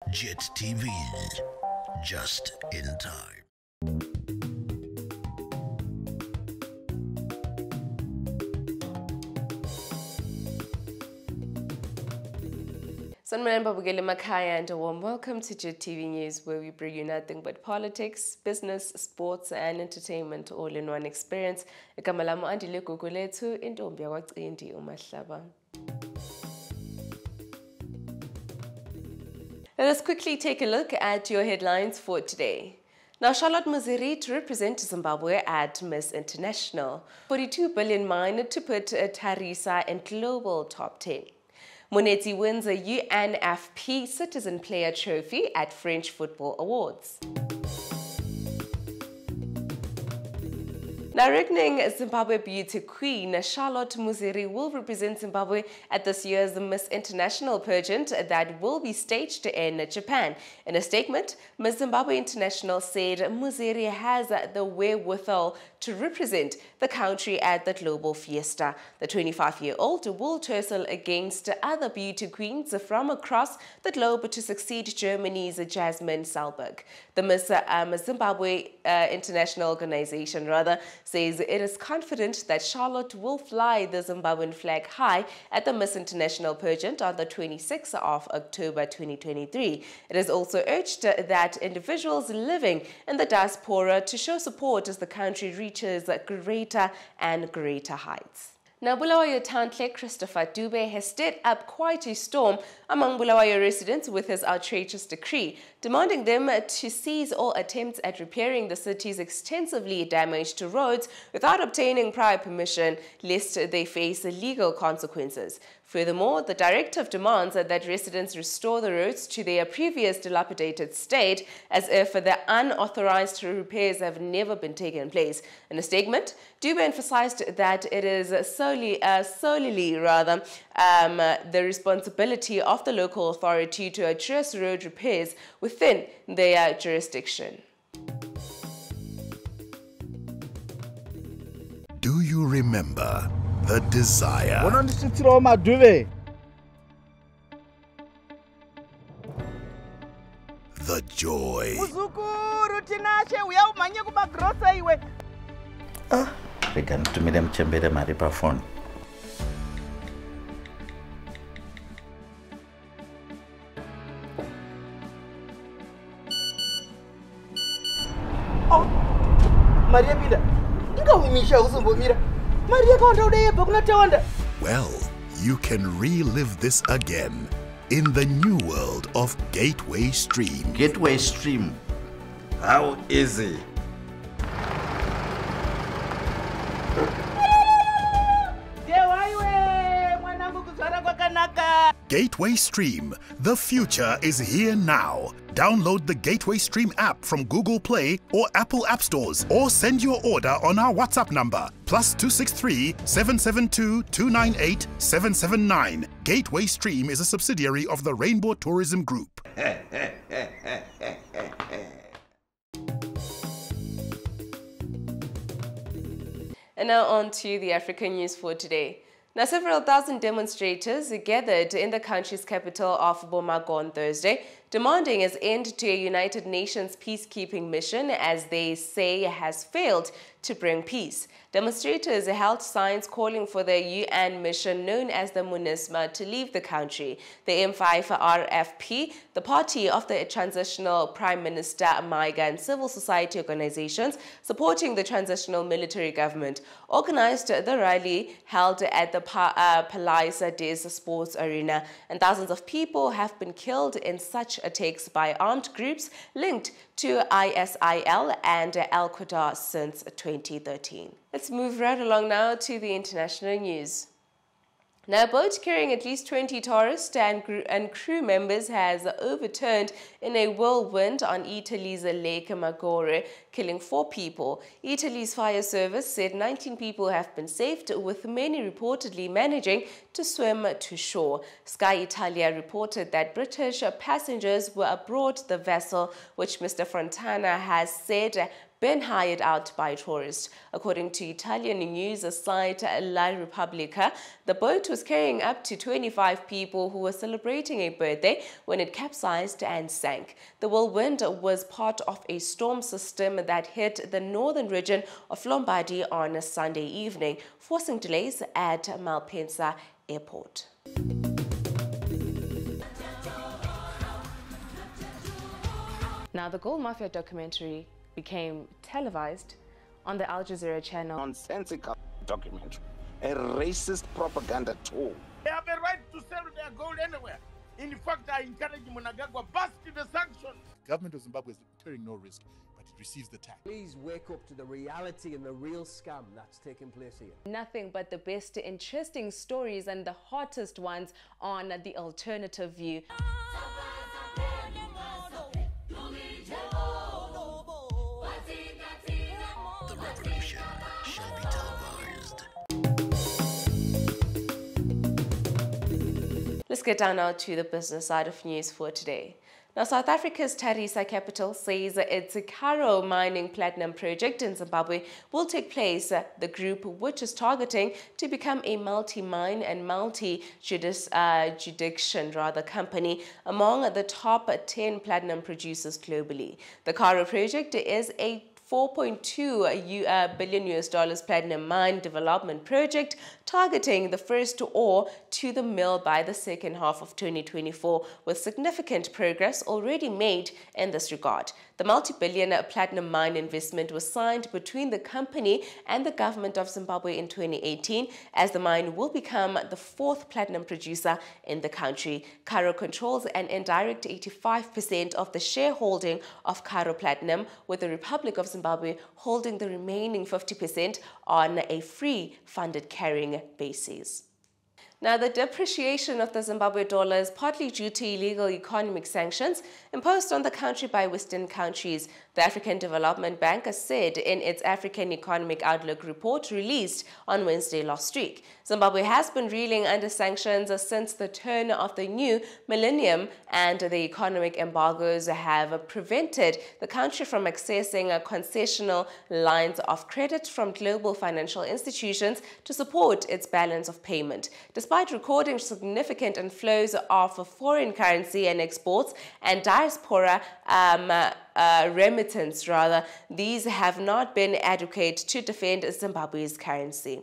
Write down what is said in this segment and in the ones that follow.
JIT-TV, just in time. Sanmanemba Bugele Makaya and a warm welcome to JIT-TV News, where we bring you nothing but politics, business, sports and entertainment all in one experience. Igama lami andile gugu lethu intombi yakwaCindi uMahlaba. Let us quickly take a look at your headlines for today. Now, Charlotte Muziri to represent Zimbabwe at Miss International. 42 billion mine to put Tarisa in global top 10. Moneti wins a UNFP Citizen Player Trophy at French Football Awards. Now, reckoning Zimbabwe beauty queen, Charlotte Muziri will represent Zimbabwe at this year's Miss International pageant that will be staged in Japan. In a statement, Miss Zimbabwe International said Muziri has the wherewithal to represent the country at the global fiesta. The 25-year-old will tussle against other beauty queens from across the globe to succeed Germany's Jasmine Saalberg. The Miss Zimbabwe International Organization, says it is confident that Charlotte will fly the Zimbabwean flag high at the Miss International pageant on the 26th of October 2023. It has also urged that individuals living in the diaspora to show support as the country reaches greater and greater heights. Now, Bulawayo Town Clerk Christopher Dube has stirred up quite a storm among Bulawayo residents with his outrageous decree, demanding them to cease all attempts at repairing the city's extensively damaged roads without obtaining prior permission, lest they face legal consequences. Furthermore, the directive demands that residents restore the roads to their previous dilapidated state, as if the unauthorized repairs have never been taken place. In a statement, Dube emphasized that it is solely the responsibility of the local authority to address road repairs within their jurisdiction. Do you remember the desire, the joy, we can to me them chembere maripa phone. Oh, Maria Pida, well, you can relive this again in the new world of Gateway Stream. Gateway Stream? How easy? Gateway Stream. The future is here now. Download the Gateway Stream app from Google Play or Apple App Stores, or send your order on our WhatsApp number +263 772 298 779. Gateway Stream is a subsidiary of the Rainbow Tourism Group. And now on to the African news for today. Now, several thousand demonstrators gathered in the country's capital of Bamako on Thursday, demanding an end to a United Nations peacekeeping mission, as they say has failed to bring peace. Demonstrators held signs calling for the UN mission known as the MONUSMA to leave the country. The M5RFP, the party of the transitional Prime Minister Maiga, and civil society organizations supporting the transitional military government, organized the rally held at the Palais des Sports Arena, and thousands of people have been killed in such attacks by armed groups linked to ISIL and Al-Qaeda since 2013. Let's move right along now to the international news. Now, a boat carrying at least 20 tourists and crew members has overturned in a whirlwind on Italy's Lake Maggiore, killing 4 people. Italy's fire service said 19 people have been saved, with many reportedly managing to swim to shore. Sky Italia reported that British passengers were aboard the vessel, which Mr. Fontana has said been hired out by tourists. According to Italian news site La Repubblica, the boat was carrying up to 25 people who were celebrating a birthday when it capsized and sank. The whirlwind was part of a storm system that hit the northern region of Lombardy on a Sunday evening, forcing delays at Malpensa Airport. Now, the Gold Mafia documentary became televised on the Al Jazeera channel. Nonsensical documentary, a racist propaganda tool. They have a right to sell their gold anywhere. In fact, I encourage Mnangagwa bust the sanctions. Government of Zimbabwe is incurring no risk, but it receives the tax. Please wake up to the reality and the real scam that's taking place here. Nothing but the best interesting stories and the hottest ones on The Alternative View. The revolution shall be televised. Let's get down now to the business side of news for today. Now, South Africa's Tharisa capital says its Karo mining platinum project in Zimbabwe will take place. The group, which is targeting to become a multi-mine and multi-jurisdiction company among the top 10 platinum producers globally. The Karo project is a $4.2 billion platinum mine development project targeting the first ore to the mill by the second half of 2024, with significant progress already made in this regard. The multi-billion platinum mine investment was signed between the company and the government of Zimbabwe in 2018, as the mine will become the fourth platinum producer in the country. Karo controls an indirect 85% of the shareholding of Karo Platinum, with the Republic of Zimbabwe holding the remaining 50% on a free funded carrying basis. Now, the depreciation of the Zimbabwe dollar is partly due to illegal economic sanctions imposed on the country by Western countries. The African Development Bank has said in its African Economic Outlook report released on Wednesday last week. Zimbabwe has been reeling under sanctions since the turn of the new millennium, and the economic embargoes have prevented the country from accessing concessional lines of credit from global financial institutions to support its balance of payment. Despite recording significant inflows of foreign currency and exports and diaspora remittance, these have not been adequate to defend Zimbabwe's currency.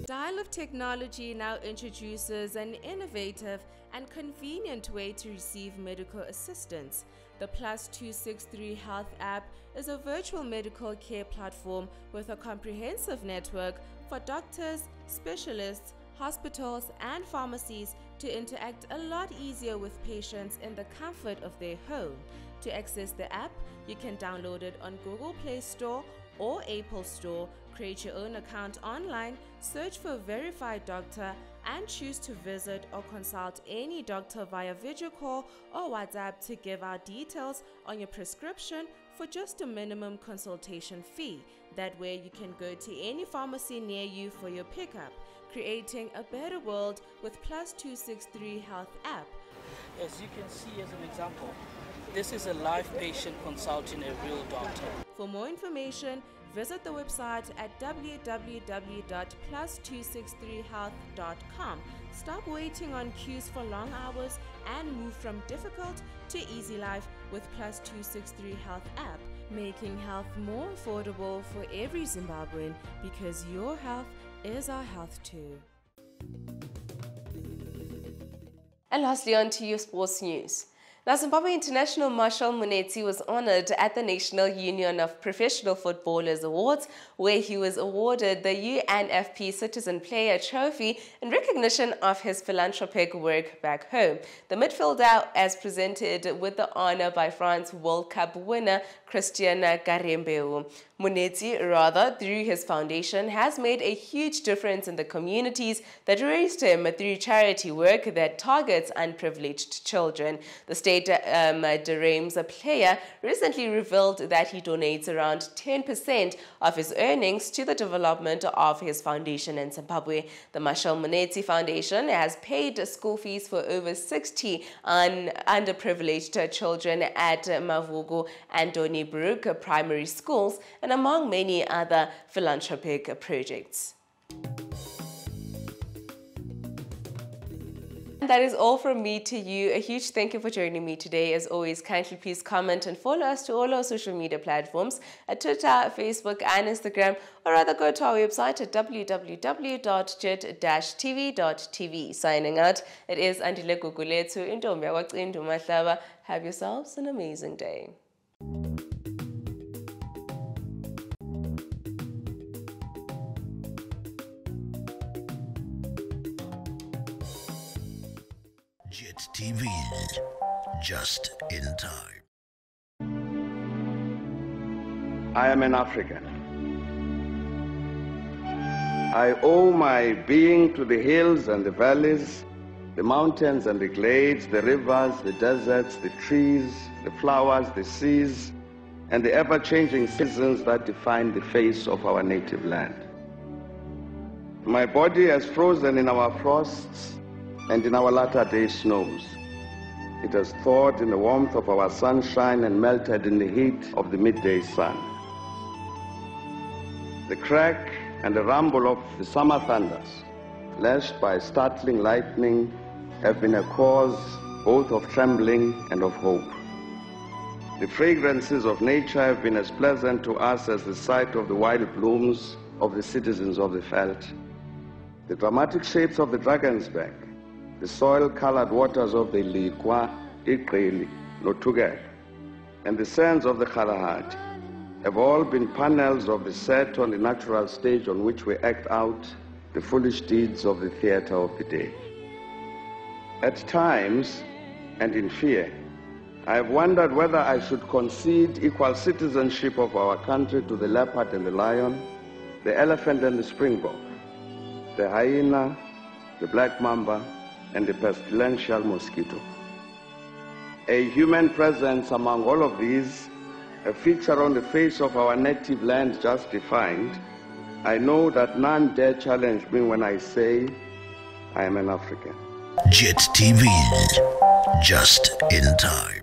Dial of Technology now introduces an innovative and convenient way to receive medical assistance. The +263 Health app is a virtual medical care platform with a comprehensive network for doctors, specialists, hospitals, and pharmacies to interact a lot easier with patients in the comfort of their home. To access the app, you can download it on Google Play Store or Apple Store, create your own account online, search for a verified doctor, and choose to visit or consult any doctor via video call or WhatsApp to give out details on your prescription for just a minimum consultation fee. That way you can go to any pharmacy near you for your pickup, creating a better world with +263 Health app. As you can see as an example, this is a live patient consulting a real doctor. For more information, visit the website at www.plus263health.com. Stop waiting on queues for long hours and move from difficult to easy life with +263 Health app, making health more affordable for every Zimbabwean, because your health is our health too. And lastly, on to your sports news. Now, Zimbabwe international Marshall Munetsi was honored at the National Union of Professional Footballers Awards, where he was awarded the UNFP Citizen Player Trophy in recognition of his philanthropic work back home. The midfielder is presented with the honor by France World Cup winner Christian Karembeu. Munetsi, through his foundation, has made a huge difference in the communities that raised him through charity work that targets unprivileged children. The state Wade Derems, a player, recently revealed that he donates around 10% of his earnings to the development of his foundation in Zimbabwe. The Marshall Monetti Foundation has paid school fees for over 60 underprivileged children at Mavugo and Donnybrook primary schools, and among many other philanthropic projects. That is all from me to you. A huge thank you for joining me today. As always, kindly please comment and follow us to all our social media platforms at Twitter, Facebook and Instagram, or rather go to our website at www.JIT-TVzw. Signing out, it is Andile Gugulethu, Intombi yakwaCindu Mahlaba. Have yourselves an amazing day. JIT-TVzw, just in time. I am an African. I owe my being to the hills and the valleys, the mountains and the glades, the rivers, the deserts, the trees, the flowers, the seas, and the ever-changing seasons that define the face of our native land. My body has frozen in our frosts and in our latter-day snows. It has thawed in the warmth of our sunshine and melted in the heat of the midday sun. The crack and the rumble of the summer thunders, lashed by startling lightning, have been a cause both of trembling and of hope. The fragrances of nature have been as pleasant to us as the sight of the wild blooms of the citizens of the veld. The dramatic shapes of the Drakensberg, the soil-colored waters of the Likwa, Iqeli, Notugel, and the sands of the Kalahari have all been panels of the set on the natural stage on which we act out the foolish deeds of the theater of the day. At times, and in fear, I have wondered whether I should concede equal citizenship of our country to the leopard and the lion, the elephant and the springbok, the hyena, the black mamba, and the pestilential mosquito. A human presence among all of these, a feature on the face of our native land just defined, I know that none dare challenge me when I say I am an African. JIT-TVzw, just in time.